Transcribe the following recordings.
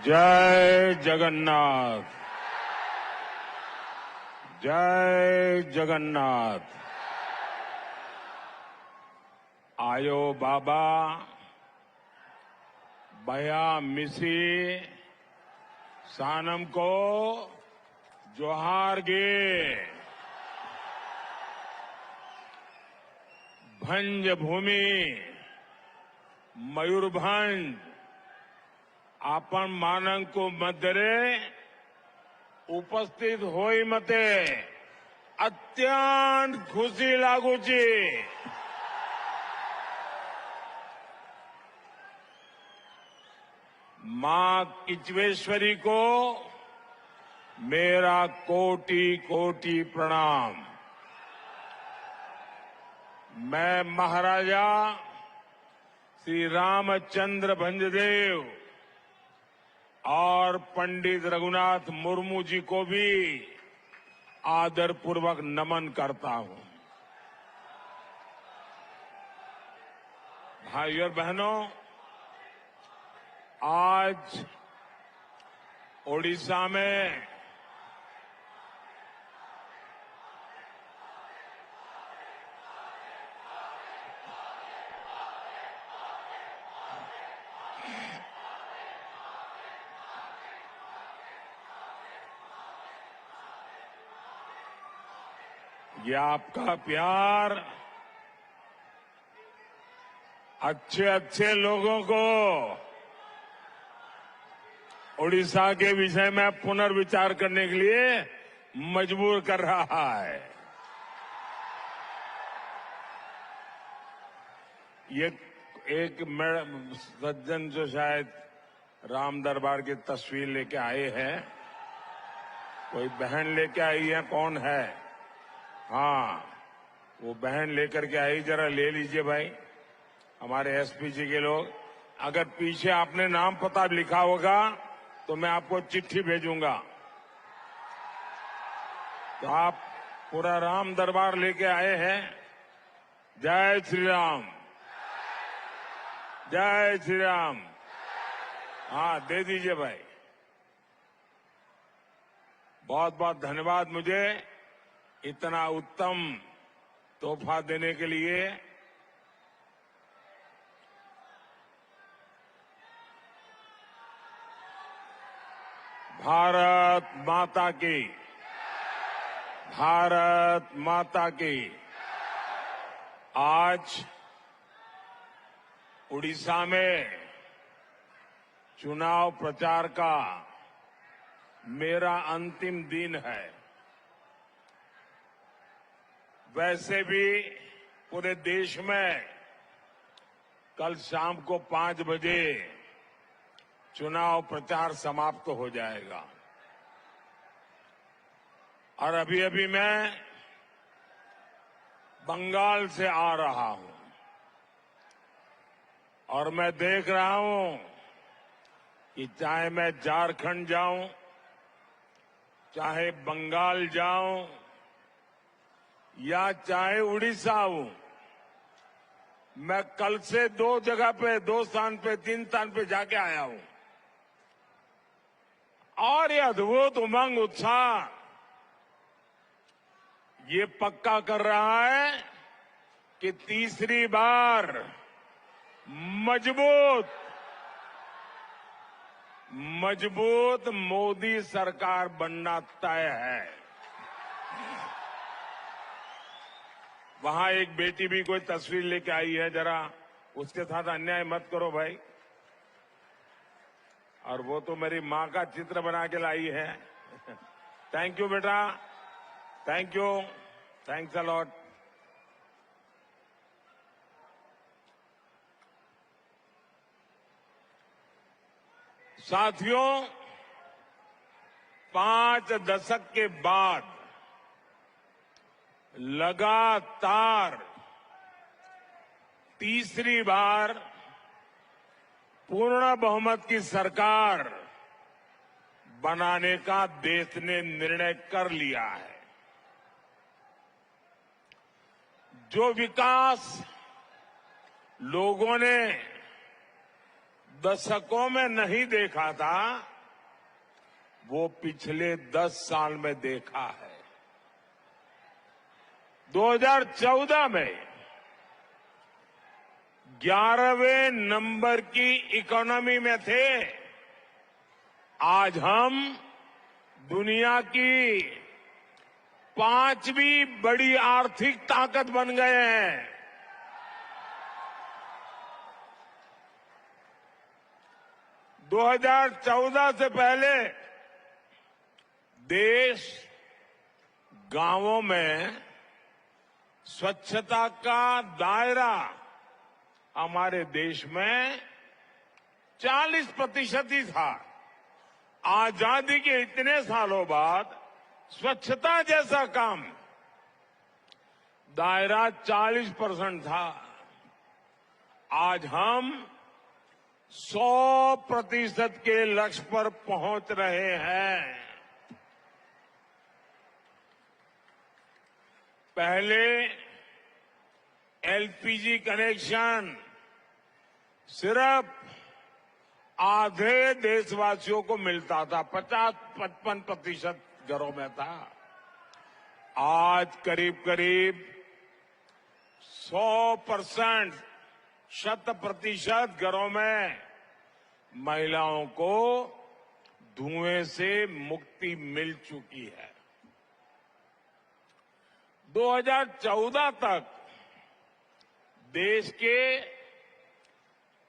जय जगन्नाथ। जय जगन्नाथ। आयो बाबा बया मिसी सानम को जोहार गे। भंज भूमि मयूरभंज आपण मानंग को मध्यरे उपस्थित होई मते अत्यंत खुशी लागुची। मां किचवेश्वरी को मेरा कोटि कोटि प्रणाम। मैं महाराजा श्री रामचंद्र भंजदेव और पंडित रघुनाथ मुर्मू जी को भी आदरपूर्वक नमन करता हूं। भाइयों और बहनों, आज ओडिशा में ये आपका प्यार अच्छे अच्छे लोगों को ओडिशा के विषय में पुनर्विचार करने के लिए मजबूर कर रहा है। ये एक सज्जन जो शायद राम दरबार की तस्वीर लेके आए हैं, कोई बहन लेके आई है, कौन है? हाँ, वो बहन लेकर के आई, जरा ले लीजिए भाई, हमारे एसपी जी के लोग। अगर पीछे आपने नाम पता लिखा होगा तो मैं आपको चिट्ठी भेजूंगा। तो आप पूरा राम दरबार लेके आए हैं। जय श्री राम, जय श्री राम। हाँ, दे दीजिए भाई। बहुत बहुत धन्यवाद मुझे इतना उत्तम तोहफा देने के लिए। भारत माता की, भारत माता की। आज उड़ीसा में चुनाव प्रचार का मेरा अंतिम दिन है। वैसे भी पूरे देश में कल शाम को 5 बजे चुनाव प्रचार समाप्त हो जाएगा। और अभी अभी मैं बंगाल से आ रहा हूं और मैं देख रहा हूं कि चाहे मैं झारखंड जाऊं, चाहे बंगाल जाऊं या चाहे उड़ीसा हूं, मैं कल से 2 जगह पे, 2 स्थान पे, 3 स्थान पे जाके आया हूं। और ये अद्भुत उमंग उत्साह ये पक्का कर रहा है कि तीसरी बार मजबूत मोदी सरकार बनना तय है। वहां एक बेटी भी कोई तस्वीर लेके आई है, जरा उसके साथ अन्याय मत करो भाई। और वो तो मेरी मां का चित्र बना के लाई है। थैंक यू बेटा, thank you, thanks a lot. साथियों, 5 दशक के बाद लगातार तीसरी बार पूर्ण बहुमत की सरकार बनाने का देश ने निर्णय कर लिया है। जो विकास लोगों ने दशकों में नहीं देखा था, वो पिछले 10 साल में देखा है। 2014 में 11वें नंबर की इकोनॉमी में थे। आज हम दुनिया की 5वीं बड़ी आर्थिक ताकत बन गए हैं। दो 2014 से पहले देश गांवों में स्वच्छता का दायरा हमारे देश में 40% ही था। आजादी के इतने सालों बाद स्वच्छता जैसा काम दायरा 40% था। आज हम 100% के लक्ष्य पर पहुंच रहे हैं। पहले एलपीजी कनेक्शन सिर्फ आधे देशवासियों को मिलता था, 50-55% घरों में था। आज करीब करीब 100%, 100% घरों में महिलाओं को धुएं से मुक्ति मिल चुकी है। 2014 तक देश के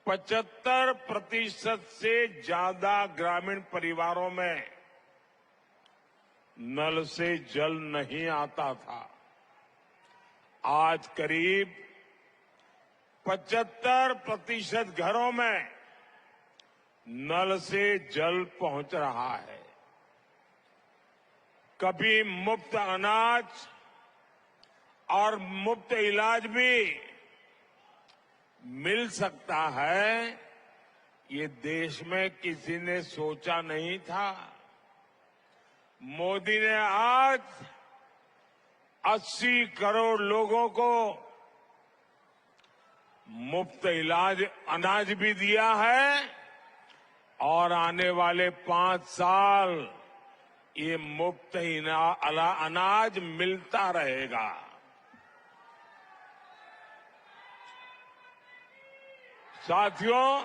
75% से ज्यादा ग्रामीण परिवारों में नल से जल नहीं आता था। आज करीब 75% घरों में नल से जल पहुंच रहा है। कभी मुफ्त अनाज और मुफ्त इलाज भी मिल सकता है, ये देश में किसी ने सोचा नहीं था। मोदी ने आज 80 करोड़ लोगों को मुफ्त इलाज अनाज भी दिया है और आने वाले 5 साल ये मुफ्त अनाज मिलता रहेगा। साथियों,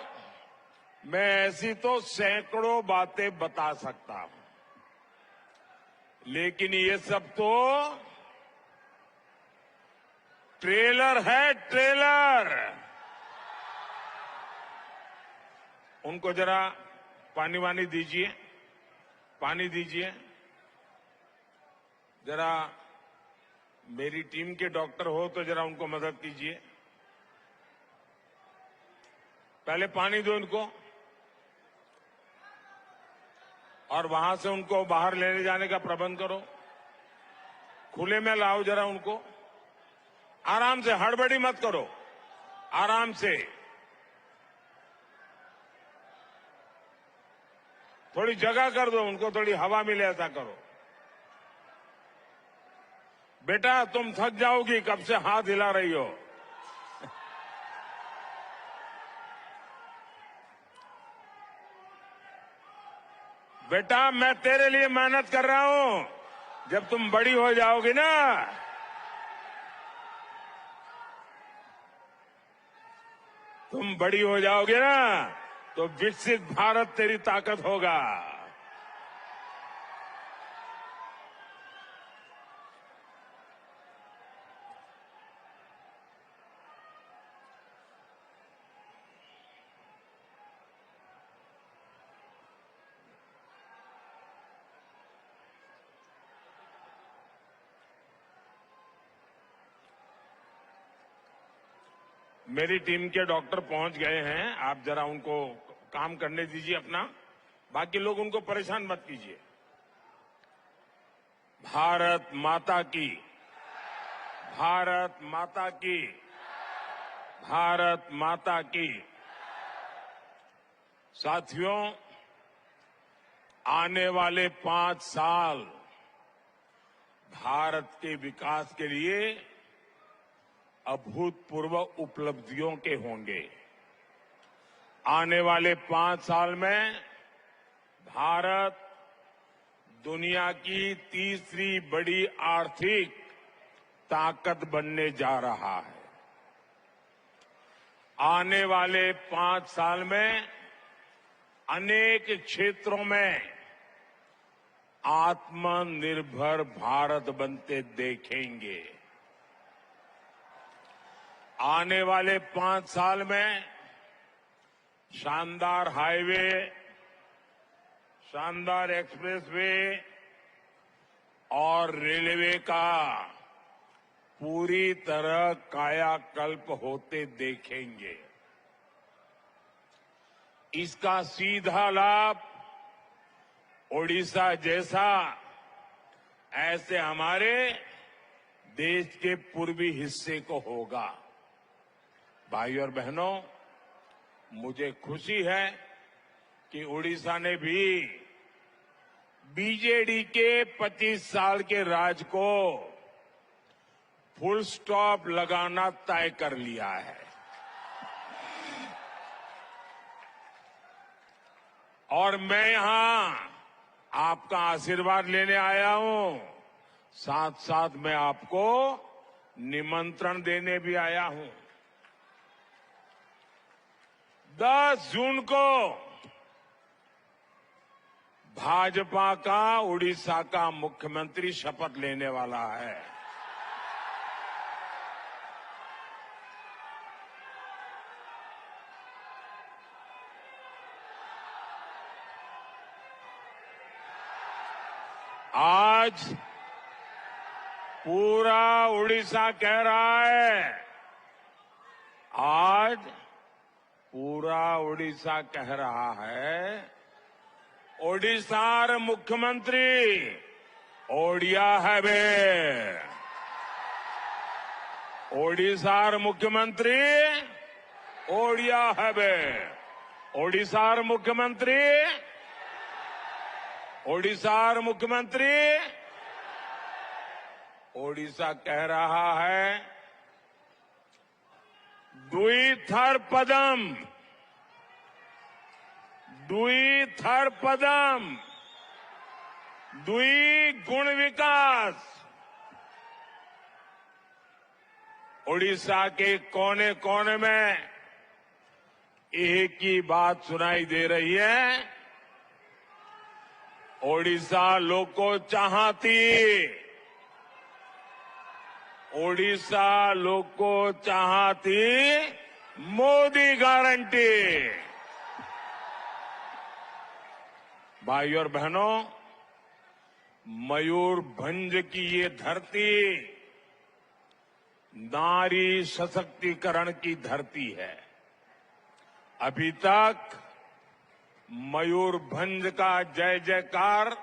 मैं ऐसी तो सैकड़ों बातें बता सकता हूं, लेकिन ये सब तो ट्रेलर है, ट्रेलर। उनको जरा पानी वानी दीजिए, पानी दीजिए। जरा मेरी टीम के डॉक्टर हो तो जरा उनको मदद कीजिए। पहले पानी दो इनको और वहां से उनको बाहर लेने जाने का प्रबंध करो। खुले में लाओ जरा उनको, आराम से, हड़बड़ी मत करो, आराम से। थोड़ी जगह कर दो उनको, थोड़ी हवा मिले, ऐसा करो। बेटा तुम थक जाओगी, कब से हाथ हिला रही हो। बेटा मैं तेरे लिए मेहनत कर रहा हूं। जब तुम बड़ी हो जाओगी ना, तुम बड़ी हो जाओगे ना, तो विकसित भारत तेरी ताकत होगा। मेरी टीम के डॉक्टर पहुंच गए हैं, आप जरा उनको काम करने दीजिए अपना, बाकी लोग उनको परेशान मत कीजिए। भारत माता की, भारत माता की, भारत माता की। साथियों, आने वाले 5 साल भारत के विकास के लिए अभूतपूर्व उपलब्धियों के होंगे। आने वाले 5 साल में भारत दुनिया की तीसरी बड़ी आर्थिक ताकत बनने जा रहा है। आने वाले 5 साल में अनेक क्षेत्रों में आत्मनिर्भर भारत बनते देखेंगे। आने वाले 5 साल में शानदार हाईवे, शानदार एक्सप्रेसवे और रेलवे का पूरी तरह कायाकल्प होते देखेंगे। इसका सीधा लाभ ओडिशा जैसा ऐसे हमारे देश के पूर्वी हिस्से को होगा। भाई और बहनों, मुझे खुशी है कि ओडिशा ने भी बीजेडी के 25 साल के राज को फुल स्टॉप लगाना तय कर लिया है। और मैं यहां आपका आशीर्वाद लेने आया हूं, साथ साथ मैं आपको निमंत्रण देने भी आया हूं। 10 जून को भाजपा का उड़ीसा का मुख्यमंत्री शपथ लेने वाला है। आज पूरा उड़ीसा कह रहा है, आज पूरा उड़ीसा कह रहा है, ओडिशार मुख्यमंत्री ओडिया हेबे। ओडिशार मुख्यमंत्री ओडिया हेबे। ओडिशार मुख्यमंत्री ओडिशार मुख्यमंत्री ओडिशा कह रहा है, द्विथर पदम, द्विथर पदम, द्विगुण विकास। ओडिशा के कोने कोने में एक ही बात सुनाई दे रही है, ओडिशा लोको चाहती, ओडिशा लोको चाहती मोदी गारंटी। भाई और बहनों, मयूरभंज की ये धरती नारी सशक्तिकरण की धरती है। अभी तक मयूरभंज का जय जयकार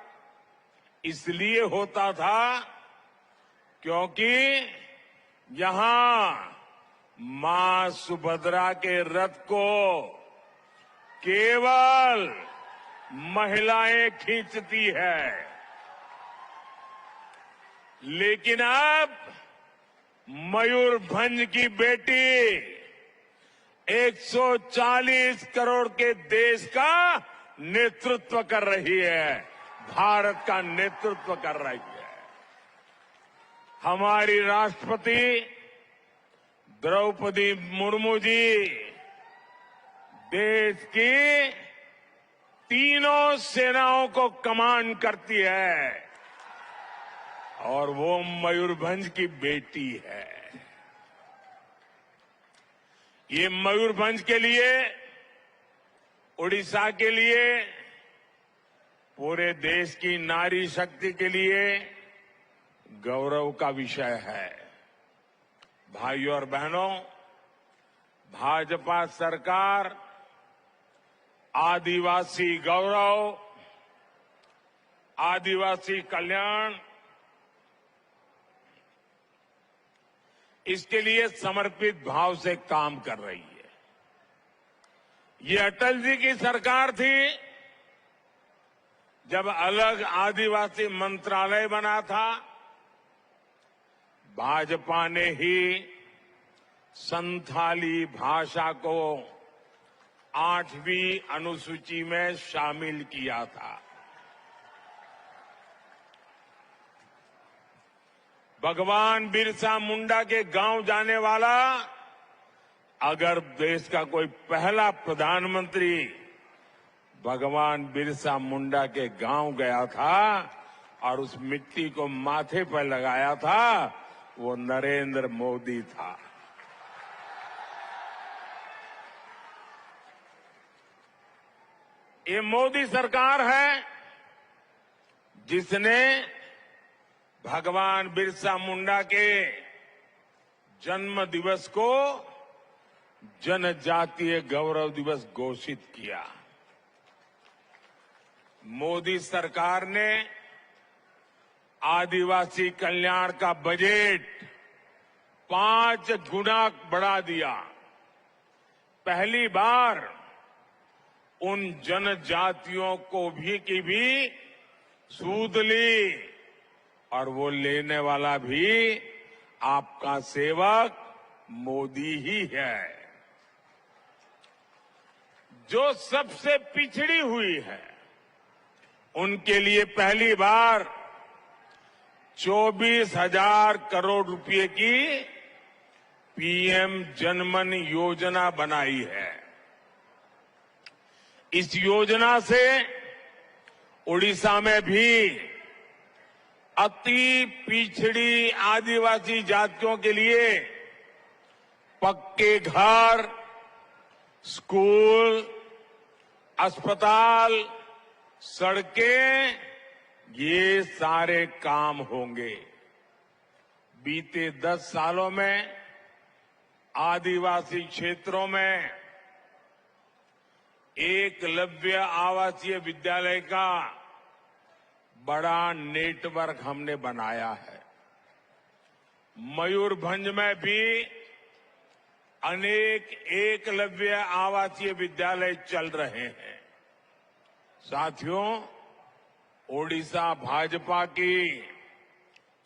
इसलिए होता था क्योंकि यहां मां सुभद्रा के रथ को केवल महिलाएं खींचती है। लेकिन अब मयूरभंज की बेटी 140 करोड़ के देश का नेतृत्व कर रही है, भारत का नेतृत्व कर रही है। हमारी राष्ट्रपति द्रौपदी मुर्मू जी देश की तीनों सेनाओं को कमांड करती है और वो मयूरभंज की बेटी है। ये मयूरभंज के लिए, उड़ीसा के लिए, पूरे देश की नारी शक्ति के लिए गौरव का विषय है। भाइयों और बहनों, भाजपा सरकार आदिवासी गौरव, आदिवासी कल्याण, इसके लिए समर्पित भाव से काम कर रही है। ये अटल जी की सरकार थी जब अलग आदिवासी मंत्रालय बना था। भाजपा ने ही संथाली भाषा को 8वीं अनुसूची में शामिल किया था। भगवान बिरसा मुंडा के गांव जाने वाला अगर देश का कोई पहला प्रधानमंत्री भगवान बिरसा मुंडा के गांव गया था और उस मिट्टी को माथे पर लगाया था, वो नरेंद्र मोदी था। ये मोदी सरकार है जिसने भगवान बिरसा मुंडा के जन्म दिवस को जनजातीय गौरव दिवस घोषित किया। मोदी सरकार ने आदिवासी कल्याण का बजट 5 गुना बढ़ा दिया। पहली बार उन जनजातियों को भी सूद ली और वो लेने वाला भी आपका सेवक मोदी ही है। जो सबसे पिछड़ी हुई है उनके लिए पहली बार 24,000 करोड़ रुपए की पीएम जनमन योजना बनाई है। इस योजना से उड़ीसा में भी अति पिछड़ी आदिवासी जातियों के लिए पक्के घर, स्कूल, अस्पताल, सड़कें, ये सारे काम होंगे। बीते 10 सालों में आदिवासी क्षेत्रों में एकलव्य आवासीय विद्यालय का बड़ा नेटवर्क हमने बनाया है। मयूरभंज में भी अनेक एकलव्य आवासीय विद्यालय चल रहे हैं। साथियों, ओडिशा भाजपा की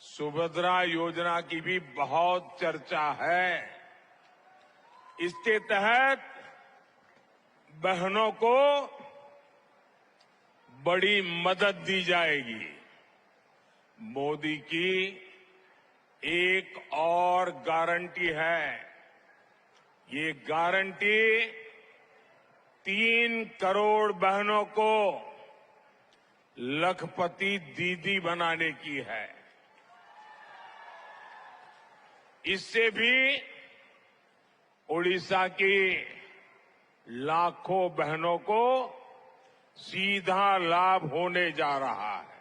सुभद्रा योजना की भी बहुत चर्चा है। इसके तहत बहनों को बड़ी मदद दी जाएगी। मोदी की एक और गारंटी है। ये गारंटी 3 करोड़ बहनों को लखपति दीदी बनाने की है। इससे भी ओडिशा की लाखों बहनों को सीधा लाभ होने जा रहा है।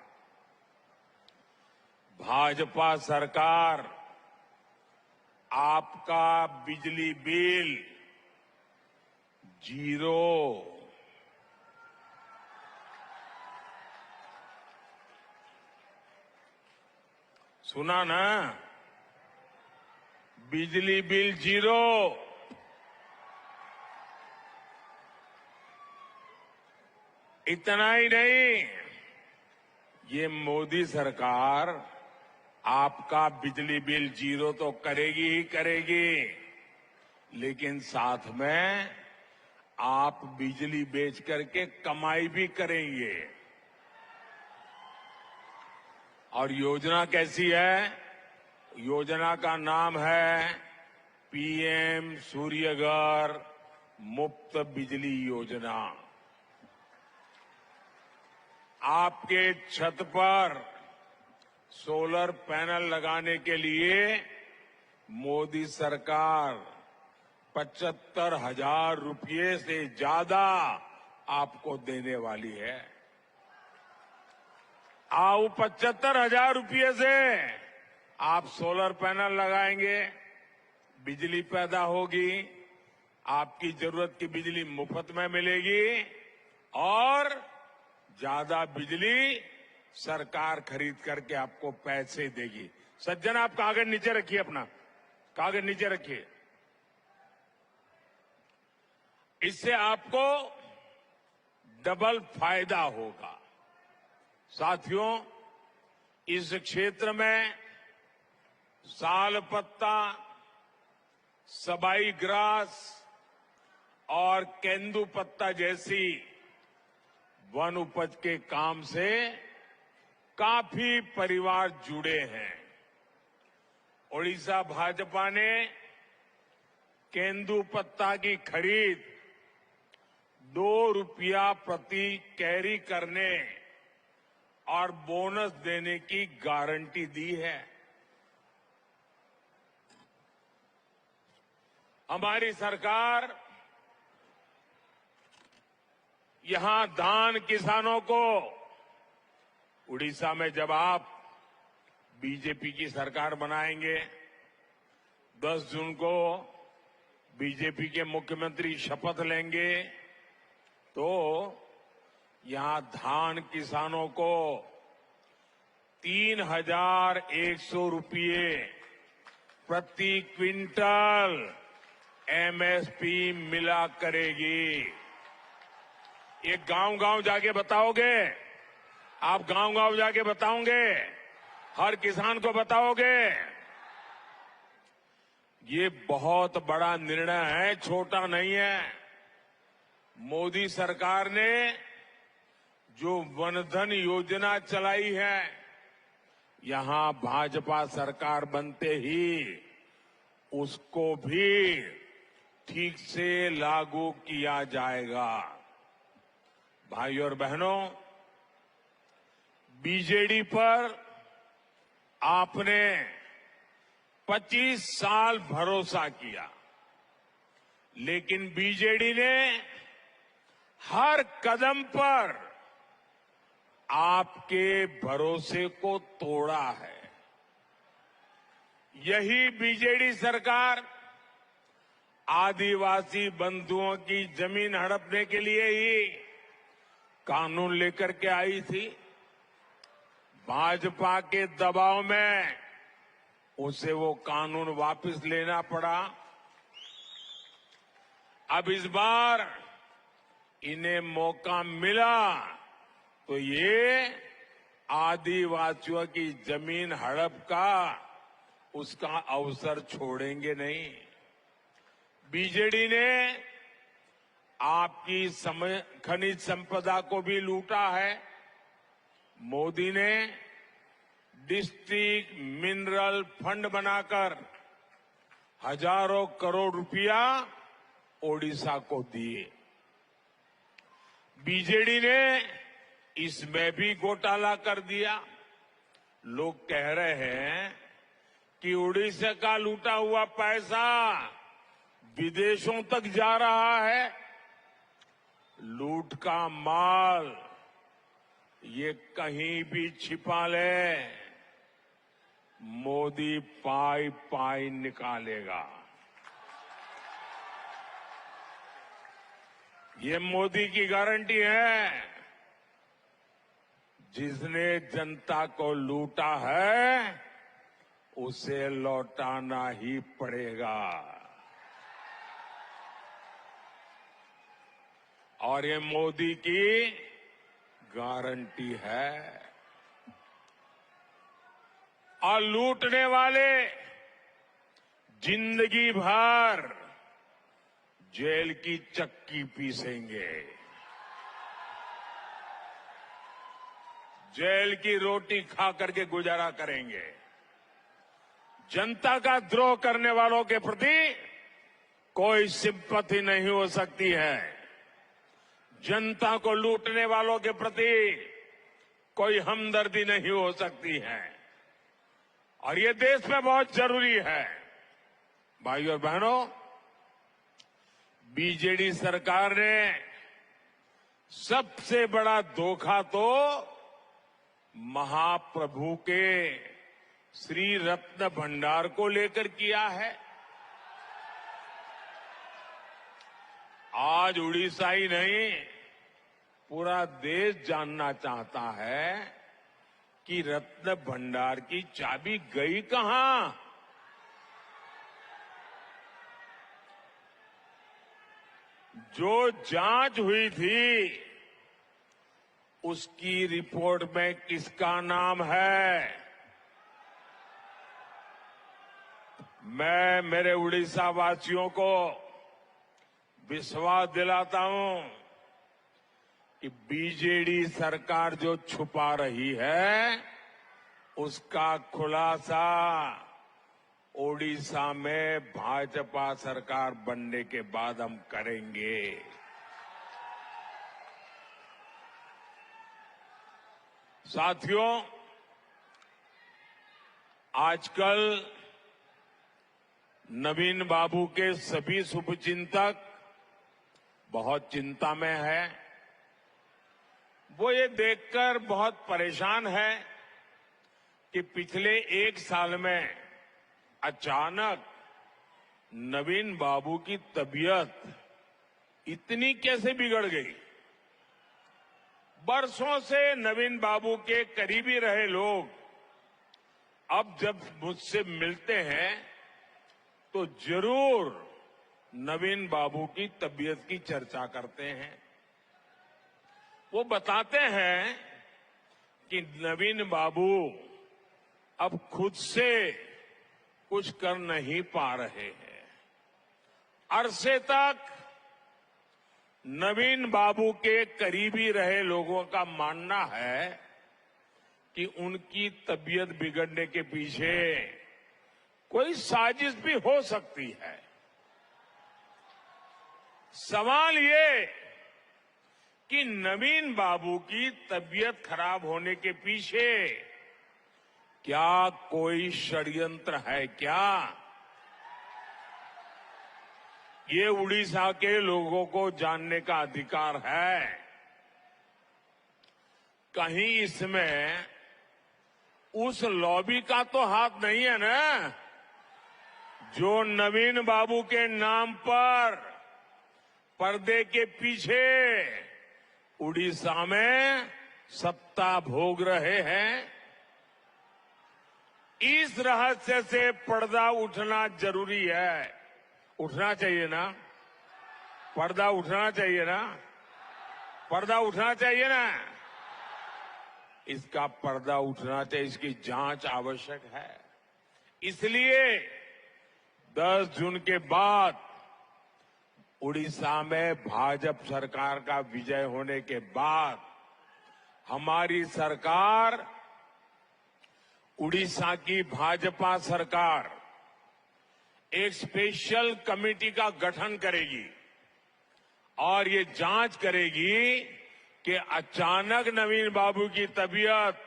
भाजपा सरकार आपका बिजली बिल 0, सुना ना, बिजली बिल 0। इतना ही नहीं, ये मोदी सरकार आपका बिजली बिल 0 तो करेगी ही करेगी, लेकिन साथ में आप बिजली बेच करके कमाई भी करेंगे। और योजना कैसी है? योजना का नाम है पीएम सूर्यघर मुफ्त बिजली योजना। आपके छत पर सोलर पैनल लगाने के लिए मोदी सरकार 75,000 रुपये से ज्यादा आपको देने वाली है। आओ 75,000 रुपये से आप सोलर पैनल लगाएंगे, बिजली पैदा होगी, आपकी जरूरत की बिजली मुफ्त में मिलेगी और ज्यादा बिजली सरकार खरीद करके आपको पैसे देगी। सज्जन, आप कागज नीचे रखिए, अपना कागज नीचे रखिए। इससे आपको डबल फायदा होगा। साथियों, इस क्षेत्र में साल पत्ता, सबाई ग्रास और केंदू पत्ता जैसी वन उपज के काम से काफी परिवार जुड़े हैं। ओडिशा भाजपा ने केंदुपत्ता की खरीद ₹2 प्रति कैरी करने और बोनस देने की गारंटी दी है। हमारी सरकार यहां धान किसानों को, उड़ीसा में जब आप बीजेपी की सरकार बनाएंगे, 10 जून को बीजेपी के मुख्यमंत्री शपथ लेंगे, तो यहां धान किसानों को 3,100 रुपये प्रति क्विंटल एमएसपी मिला करेगी। ये गांव-गांव जाके बताओगे? आप गांव-गांव जाके बताओगे? हर किसान को बताओगे? ये बहुत बड़ा निर्णय है, छोटा नहीं है। मोदी सरकार ने जो वनधन योजना चलाई है, यहां भाजपा सरकार बनते ही उसको भी ठीक से लागू किया जाएगा। भाई और बहनों, बीजेडी पर आपने 25 साल भरोसा किया, लेकिन बीजेडी ने हर कदम पर आपके भरोसे को तोड़ा है। यही बीजेडी सरकार आदिवासी बंधुओं की जमीन हड़पने के लिए ही कानून लेकर के आई थी। भाजपा के दबाव में उसे वो कानून वापस लेना पड़ा। अब इस बार इन्हें मौका मिला तो ये आदिवासियों की जमीन हड़प का उसका अवसर छोड़ेंगे नहीं। बीजेडी ने आपकी खनिज संपदा को भी लूटा है। मोदी ने डिस्ट्रिक्ट मिनरल फंड बनाकर हजारों करोड़ रुपया ओडिशा को दिए। बीजेडी ने इसमें भी घोटाला कर दिया। लोग कह रहे हैं कि ओडिशा का लूटा हुआ पैसा विदेशों तक जा रहा है। लूट का माल ये कहीं भी छिपा ले, मोदी पाई पाई निकालेगा। ये मोदी की गारंटी है। जिसने जनता को लूटा है उसे लौटाना ही पड़ेगा। और ये मोदी की गारंटी है। और लूटने वाले जिंदगी भर जेल की चक्की पीसेंगे, जेल की रोटी खा करके गुजारा करेंगे। जनता का द्रोह करने वालों के प्रति कोई सिंपैथी नहीं हो सकती है। जनता को लूटने वालों के प्रति कोई हमदर्दी नहीं हो सकती है। और ये देश में बहुत जरूरी है। भाई और बहनों, बीजेडी सरकार ने सबसे बड़ा धोखा तो महाप्रभु के श्री रत्न भंडार को लेकर किया है। आज उड़ीसा ही नहीं, पूरा देश जानना चाहता है कि रत्न भंडार की चाबी गई कहां? जो जांच हुई थी उसकी रिपोर्ट में किसका नाम है? मैं मेरे उड़ीसा वासियों को विश्वास दिलाता हूं कि बीजेडी सरकार जो छुपा रही है उसका खुलासा ओडिशा में भाजपा सरकार बनने के बाद हम करेंगे। साथियों, आजकल नवीन बाबू के सभी शुभचिंतक बहुत चिंता में है। वो ये देखकर बहुत परेशान है कि पिछले एक साल में अचानक नवीन बाबू की तबीयत इतनी कैसे बिगड़ गई। बरसों से नवीन बाबू के करीबी रहे लोग अब जब मुझसे मिलते हैं तो जरूर नवीन बाबू की तबीयत की चर्चा करते हैं। वो बताते हैं कि नवीन बाबू अब खुद से कुछ कर नहीं पा रहे हैं। अरसे तक नवीन बाबू के करीबी रहे लोगों का मानना है कि उनकी तबीयत बिगड़ने के पीछे कोई साजिश भी हो सकती है। सवाल ये कि नवीन बाबू की तबीयत खराब होने के पीछे क्या कोई षड्यंत्र है क्या? ये उड़ीसा के लोगों को जानने का अधिकार है। कहीं इसमें उस लॉबी का तो हाथ नहीं है ना, जो नवीन बाबू के नाम पर पर्दे के पीछे उड़ीसा में सत्ता भोग रहे हैं। इस रहस्य से पर्दा उठना जरूरी है। उठना चाहिए ना? पर्दा उठना चाहिए ना? पर्दा उठना चाहिए ना? इसका पर्दा उठना चाहिए, इसकी जांच आवश्यक है। इसलिए 10 जून के बाद उड़ीसा में भाजपा सरकार का विजय होने के बाद हमारी सरकार, उड़ीसा की भाजपा सरकार एक स्पेशल कमेटी का गठन करेगी और ये जांच करेगी कि अचानक नवीन बाबू की तबीयत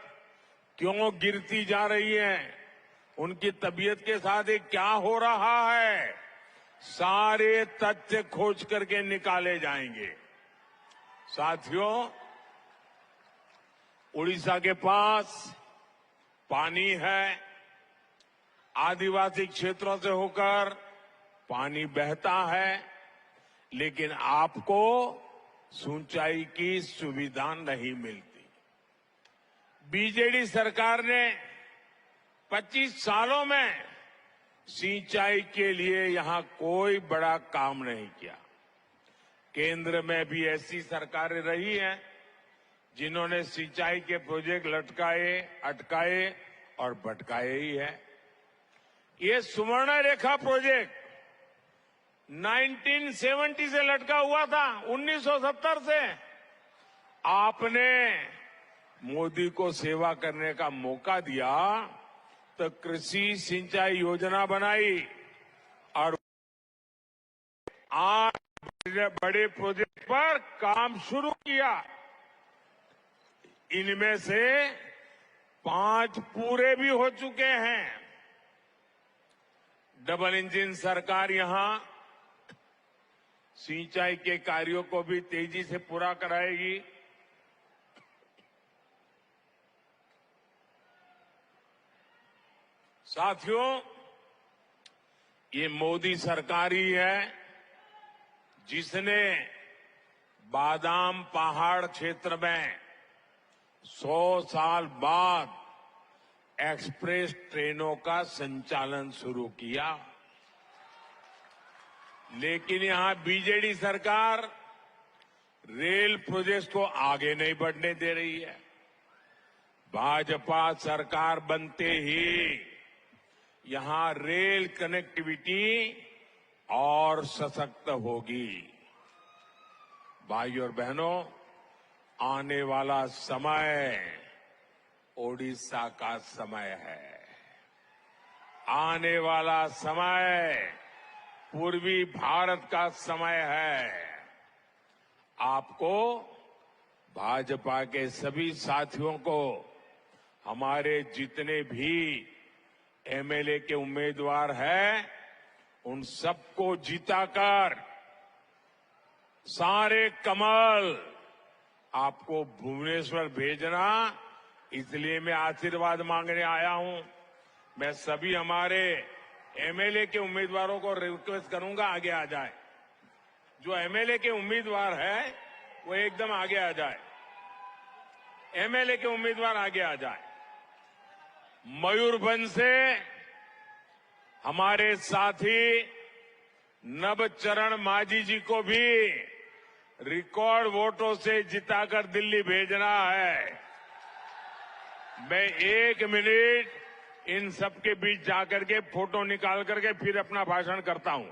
क्यों गिरती जा रही है, उनकी तबीयत के साथ ये क्या हो रहा है। सारे तथ्य खोज करके निकाले जाएंगे। साथियों, उड़ीसा के पास पानी है, आदिवासी क्षेत्रों से होकर पानी बहता है, लेकिन आपको सिंचाई की सुविधा नहीं मिलती। बीजेडी सरकार ने 25 सालों में सिंचाई के लिए यहां कोई बड़ा काम नहीं किया। केंद्र में भी ऐसी सरकारें रही हैं जिन्होंने सिंचाई के प्रोजेक्ट लटकाए, अटकाए और भटकाए ही है। ये सुवर्ण रेखा प्रोजेक्ट 1970 से लटका हुआ था, 1970 से। आपने मोदी को सेवा करने का मौका दिया तो कृषि सिंचाई योजना बनाई और आज बड़े प्रोजेक्ट पर काम शुरू किया। इनमें से 5 पूरे भी हो चुके हैं। डबल इंजन सरकार यहां सिंचाई के कार्यों को भी तेजी से पूरा कराएगी। साथियों, ये मोदी सरकार ही है जिसने बादाम पहाड़ क्षेत्र में 100 साल बाद एक्सप्रेस ट्रेनों का संचालन शुरू किया। लेकिन यहां बीजेडी सरकार रेल प्रोजेक्ट को आगे नहीं बढ़ने दे रही है। भाजपा सरकार बनते ही यहां रेल कनेक्टिविटी और सशक्त होगी। भाइयों और बहनों, आने वाला समय ओडिशा का समय है। आने वाला समय पूर्वी भारत का समय है। आपको, भाजपा के सभी साथियों को, हमारे जितने भी एमएलए के उम्मीदवार हैं, उन सबको जिताकर सारे कमल आपको भुवनेश्वर भेजना, इसलिए मैं आशीर्वाद मांगने आया हूं। मैं सभी हमारे एमएलए के उम्मीदवारों को रिक्वेस्ट करूंगा, आगे आ जाए। जो एमएलए के उम्मीदवार है वो एकदम आगे आ जाए। एमएलए के उम्मीदवार आगे आ जाए। मयूरभंज से हमारे साथी नवचरण मांझी जी को भी रिकॉर्ड वोटों से जिताकर दिल्ली भेजना है। मैं 1 मिनट इन सबके बीच जाकर के फोटो निकाल करके फिर अपना भाषण करता हूं।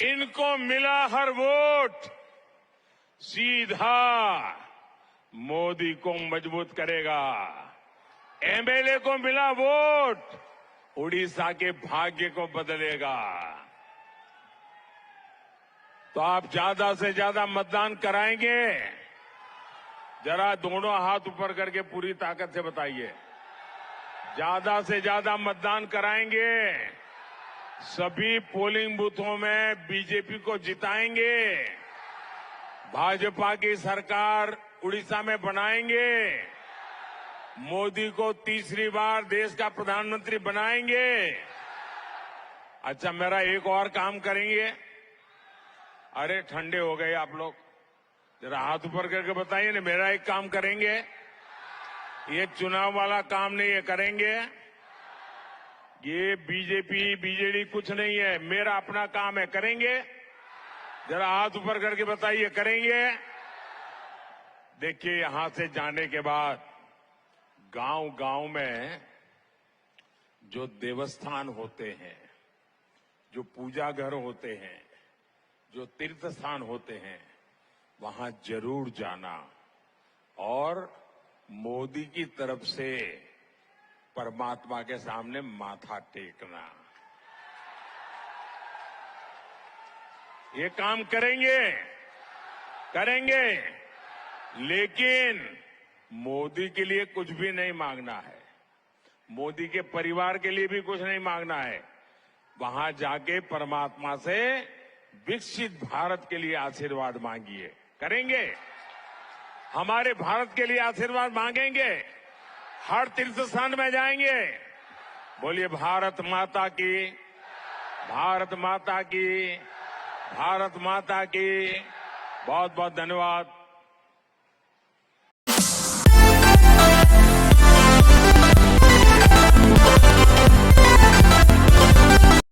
इनको मिला हर वोट सीधा मोदी को मजबूत करेगा। एमएलए को मिला वोट उड़ीसा के भाग्य को बदलेगा। तो आप ज्यादा से ज्यादा मतदान कराएंगे? जरा दोनों हाथ ऊपर करके पूरी ताकत से बताइए। ज्यादा से ज्यादा मतदान कराएंगे? सभी पोलिंग बूथों में बीजेपी को जिताएंगे? भाजपा की सरकार उड़ीसा में बनाएंगे? मोदी को तीसरी बार देश का प्रधानमंत्री बनाएंगे? अच्छा, मेरा एक और काम करेंगे? अरे ठंडे हो गए आप लोग, जरा हाथ ऊपर करके बताइए ना। मेरा एक काम करेंगे? ये चुनाव वाला काम नहीं है, करेंगे? ये बीजेपी बीजेडी कुछ नहीं है, मेरा अपना काम है, करेंगे? जरा हाथ ऊपर करके बताइए, करेंगे? देखिए, यहां से जाने के बाद गांव गांव में जो देवस्थान होते हैं, जो पूजा घर होते हैं, जो तीर्थ स्थान होते हैं, वहां जरूर जाना और मोदी की तरफ से परमात्मा के सामने माथा टेकना। ये काम करेंगे? करेंगे। लेकिन मोदी के लिए कुछ भी नहीं मांगना है, मोदी के परिवार के लिए भी कुछ नहीं मांगना है। वहां जाके परमात्मा से विकसित भारत के लिए आशीर्वाद मांगिए। करेंगे? हमारे भारत के लिए आशीर्वाद मांगेंगे? हर तीर्थ स्थान में जाएंगे? बोलिए भारत माता की, भारत माता की, भारत माता की। बहुत बहुत धन्यवाद।